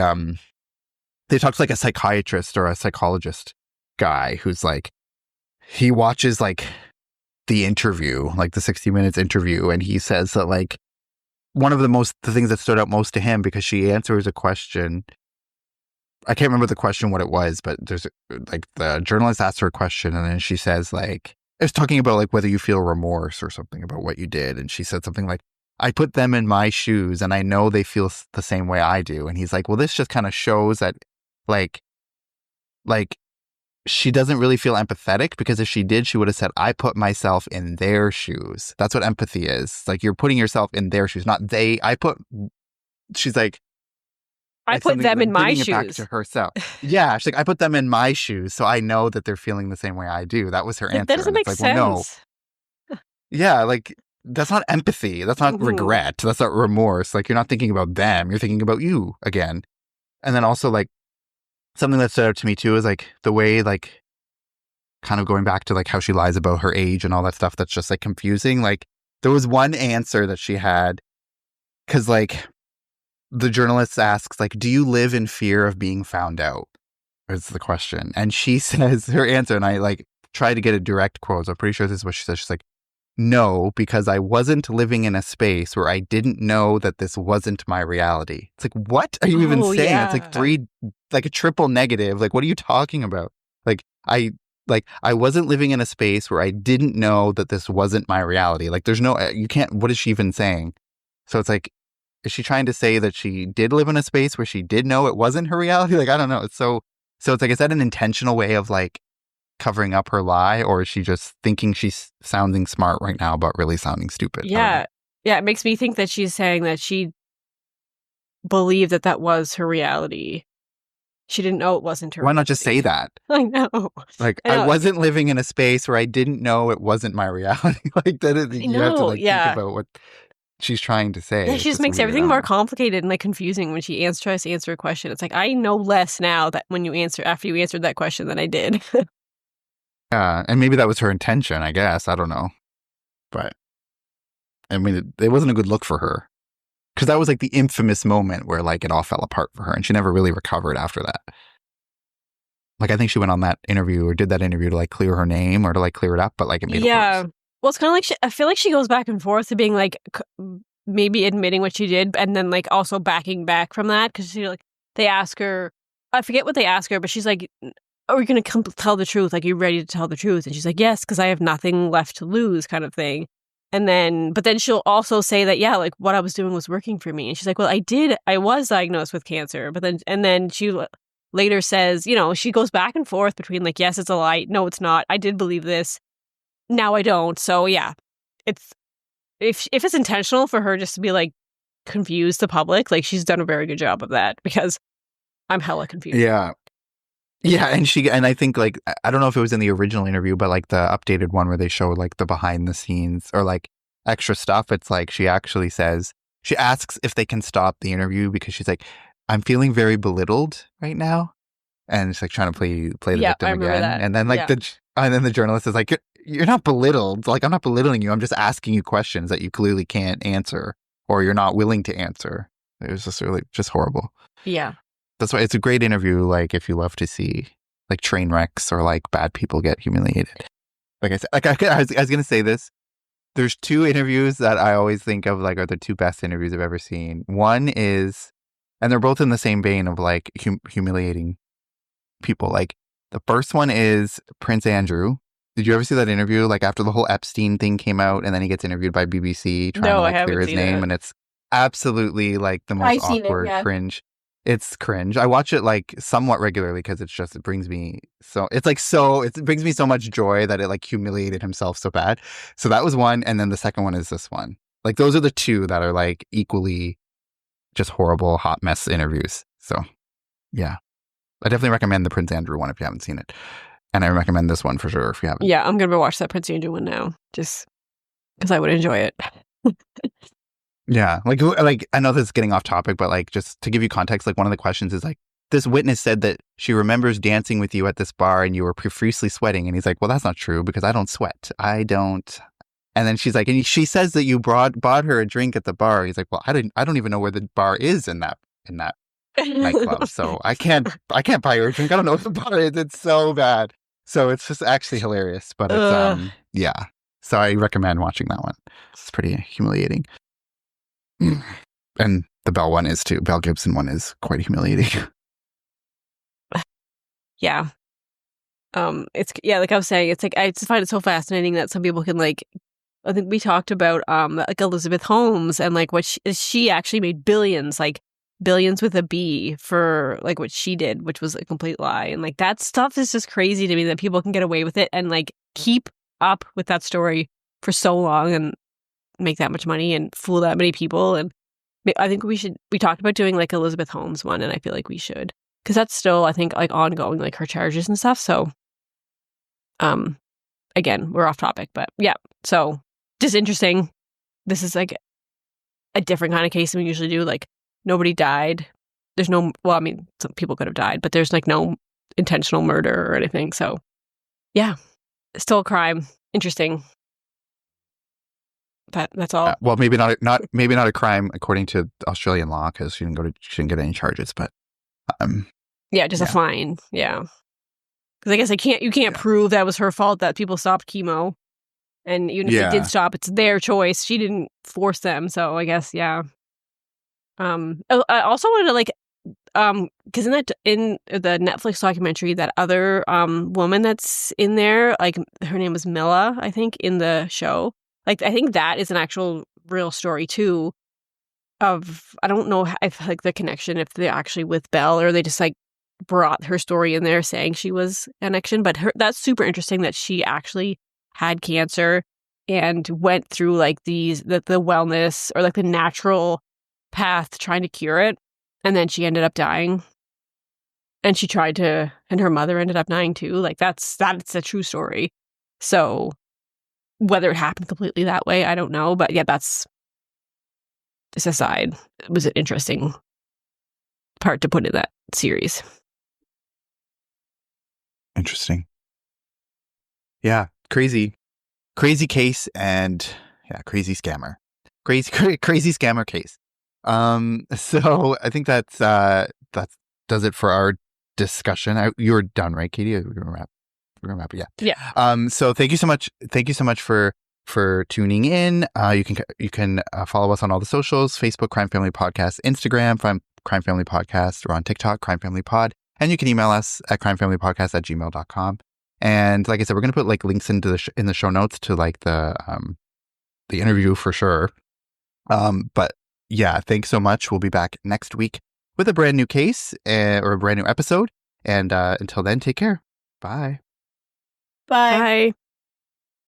talked to like a psychiatrist or a psychologist guy who's like, he watches like the interview, like the 60 Minutes interview, and he says that like one of the things that stood out most to him because she answers a question. I can't remember the question what it was, but there's like the journalist asked her a question and then she says like, it's talking about like whether you feel remorse or something about what you did. And she said something like, I put them in my shoes and I know they feel the same way I do. And he's like, well, this just kind of shows that like she doesn't really feel empathetic because if she did, she would have said, I put myself in their shoes. That's what empathy is. Like you're putting yourself in their shoes, not they. She's like, I put them in my shoes. Back to herself. Yeah, she's like, I put them in my shoes, so I know that they're feeling the same way I do. That was her answer. That doesn't make sense. Well, no. Yeah, like that's not empathy. That's not regret. That's not remorse. Like you're not thinking about them. You're thinking about you again. And then also like something that stood out to me too is like the way like kind of going back to like how she lies about her age and all that stuff that's just like confusing. Like there was one answer that she had because like the journalist asks like, do you live in fear of being found out? Is the question. And she says her answer, and I like try to get a direct quote. So I'm pretty sure this is what she says. She's like, no, because I wasn't living in a space where I didn't know that this wasn't my reality. It's like, what are you even saying? Yeah. It's like like a triple negative. Like, what are you talking about? I wasn't living in a space where I didn't know that this wasn't my reality. Like, there's no, you can't, what is she even saying? So it's like, is she trying to say that she did live in a space where she did know it wasn't her reality? Like, I don't know. So it's like, is that an intentional way of like covering up her lie, or is she just thinking she's sounding smart right now but really sounding stupid? Yeah. Yeah, it makes me think that she's saying that she believed that that was her reality. She didn't know it wasn't her Why reality. not just say that? I know. Like, I know. I wasn't living in a space where I didn't know it wasn't my reality. Like, that is, you have to like think about what she's trying to say. Yeah, It's she just makes weird. everything more complicated and like confusing when she tries to answer a question. It's like, I know less now that after you answered that question than I did. Yeah, and maybe that was her intention, I guess. I don't know. But, I mean, it wasn't a good look for her. Because that was like the infamous moment where like it all fell apart for her and she never really recovered after that. Like, I think she went on that interview or did that interview to like clear her name or to like clear it up, but like it made it worse. Well, it's kind of like I feel like she goes back and forth to being like maybe admitting what she did and then like also backing back from that because she like they ask her, I forget what they ask her, but she's like, are you going to come tell the truth? Like, are you ready to tell the truth? And she's like, yes, because I have nothing left to lose, kind of thing. But then she'll also say that, yeah, like what I was doing was working for me. And she's like, well, I was diagnosed with cancer. And then she later says, you know, she goes back and forth between like, yes, it's a lie. No, it's not. I did believe this. Now I don't. So yeah, it's, if it's intentional for her just to be like confused the public, like she's done a very good job of that because I'm hella confused. Yeah. Yeah, and I think like I don't know if it was in the original interview, but like the updated one where they showed like the behind the scenes or like extra stuff, it's like she actually says she asks if they can stop the interview because she's like, I'm feeling very belittled right now, and it's like trying to play the victim again, that. and then like the journalist is like, you're not belittled, like I'm not belittling you, I'm just asking you questions that you clearly can't answer or you're not willing to answer. It was just really just horrible. Yeah. That's why it's a great interview, like, if you love to see, like, train wrecks or, like, bad people get humiliated. Like I said, like, I was going to say this. There's two interviews that I always think of, like, are the two best interviews I've ever seen. One is, and they're both in the same vein of, like, humiliating people. Like, the first one is Prince Andrew. Did you ever see that interview? Like, after the whole Epstein thing came out, and then he gets interviewed by BBC trying to, like, clear his name, and it's absolutely, like, the most awkward, cringe. It's cringe. I watch it like somewhat regularly because it brings me it brings me so much joy that it like humiliated himself so bad. So that was one, and then the second one is this one. Like those are the two that are like equally just horrible hot mess interviews. So yeah, I definitely recommend the Prince Andrew one if you haven't seen it, and I recommend this one for sure if you haven't. Yeah, I'm gonna watch that Prince Andrew one now just because I would enjoy it. Yeah, like I know this is getting off topic, but like just to give you context, like one of the questions is like, this witness said that she remembers dancing with you at this bar and you were profusely sweating, and he's like, well, that's not true because I don't sweat. I don't. And then she's like, and she says that you bought her a drink at the bar. He's like, well, I don't even know where the bar is in that nightclub, so I can't buy her a drink. I don't know what the bar is. It's so bad. So it's just actually hilarious, but it's yeah. So I recommend watching that one. It's pretty humiliating. And the Belle one is too. Belle Gibson one is quite humiliating. Yeah. Like I was saying, it's like I just find it so fascinating that some people can like. I think we talked about like Elizabeth Holmes and like what she actually made billions, like billions with a B for like what she did, which was a complete lie. And like that stuff is just crazy to me that people can get away with it and like keep up with that story for so long and make that much money and fool that many people. And I think we talked about doing like Elizabeth Holmes one, and I feel like we should because that's still, I think, like ongoing, like her charges and stuff. So again, we're off topic, but yeah, so just interesting. This is like a different kind of case than we usually do. Like nobody died, there's no, well, I mean, some people could have died, but there's like no intentional murder or anything. So yeah, still a crime. Interesting. That's all. Well, maybe not a crime according to Australian law because she didn't get any charges, but just a fine. Yeah, because I guess you can't prove that was her fault that people stopped chemo, and even if they did stop, it's their choice. She didn't force them, so I guess I also wanted to because in the Netflix documentary, that other woman that's in there, like her name was Mila, I think, in the show. Like, I think that is an actual real story too. I don't know if like the connection, if they're actually with Belle or they just like brought her story in there saying she was an connection. But that's super interesting that she actually had cancer and went through like the wellness or like the natural path trying to cure it, and then she ended up dying. And she tried to, and her mother ended up dying too. Like that's a true story. So whether it happened completely that way, I don't know. But yeah, that's just aside. It was an interesting part to put in that series. Interesting. Yeah, crazy case, and crazy scammer. Crazy scammer case. So I think that does it for our discussion. You're done, right, Katie? We're gonna wrap. Yeah. So thank you so much. Thank you so much for tuning in. You can follow us on all the socials: Facebook Crime Family Podcast, Instagram Crime Family Podcast, or on TikTok Crime Family Pod. And you can email us at crimefamilypodcast@gmail.com. And like I said, we're gonna put like links into in the show notes to like the interview for sure. But yeah, thanks so much. We'll be back next week with a brand new case or a brand new episode. And until then, take care. Bye. Bye. Bye.